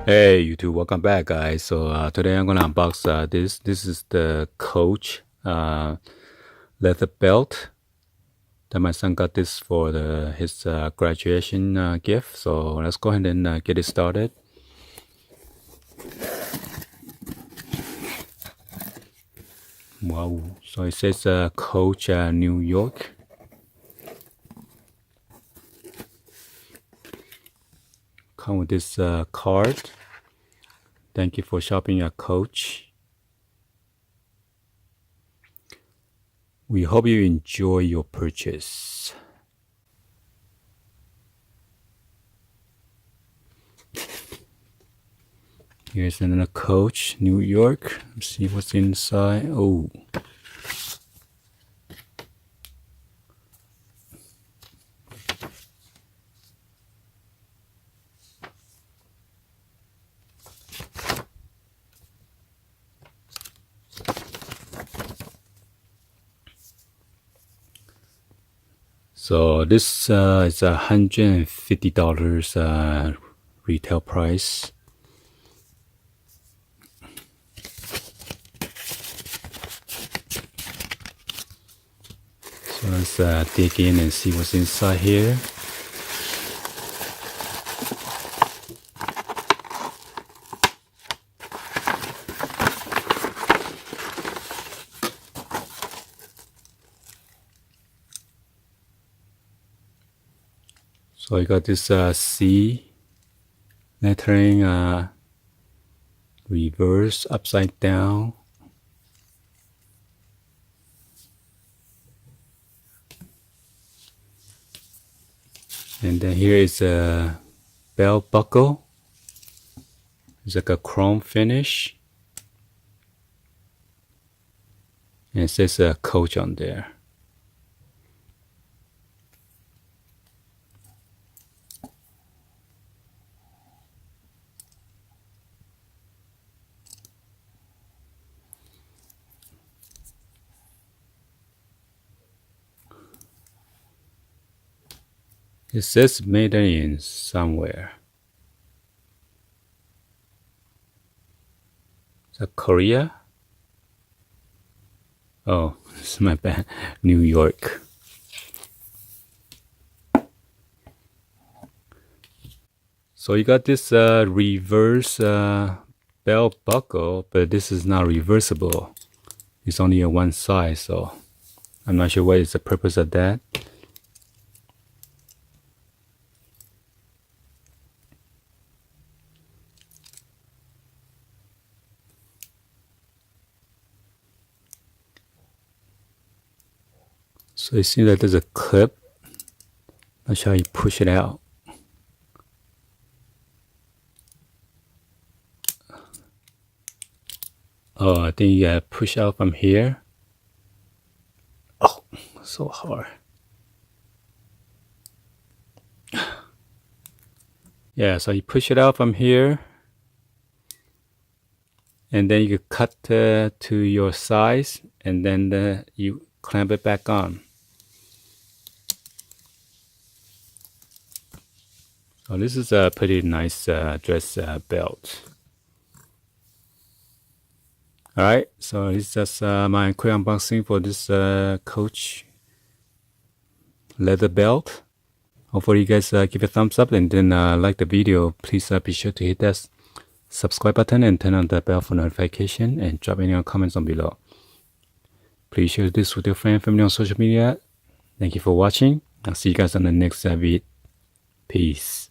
Hey YouTube, welcome back guys. So today I'm gonna unbox this. This is the Coach leather belt that my son got this for his graduation gift. So let's go ahead and get it started. Wow! So it says Coach New York. Come with this card. Thank you for shopping at Coach. We hope you enjoy your purchase. Here's another Coach, New York. Let's see what's inside. Oh. So this is $150 retail price. So let's dig in and see what's inside here. So you got this C lettering, reverse, upside down. And then here is a belt buckle. It's like a chrome finish. And it says Coach on there. It says made in somewhere. Is that Korea? Oh, it's my bad. New York. So you got this reverse belt buckle, but this is not reversible. It's only on one side, so I'm not sure what is the purpose of that. So it seems like there's a clip. Not sure how you push it out. Oh, I think you gotta push out from here. Oh, so hard. Yeah, so you push it out from here. And then you cut to your size. And then you clamp it back on. So this is a pretty nice dress belt. Alright, so this is just my quick unboxing for this Coach leather belt. Hopefully you guys give a thumbs up and then like the video. Please be sure to hit that subscribe button and turn on the bell for notification and drop any comments on below. Please share this with your friend and family on social media. Thank you for watching. I'll see you guys on the next video. Peace.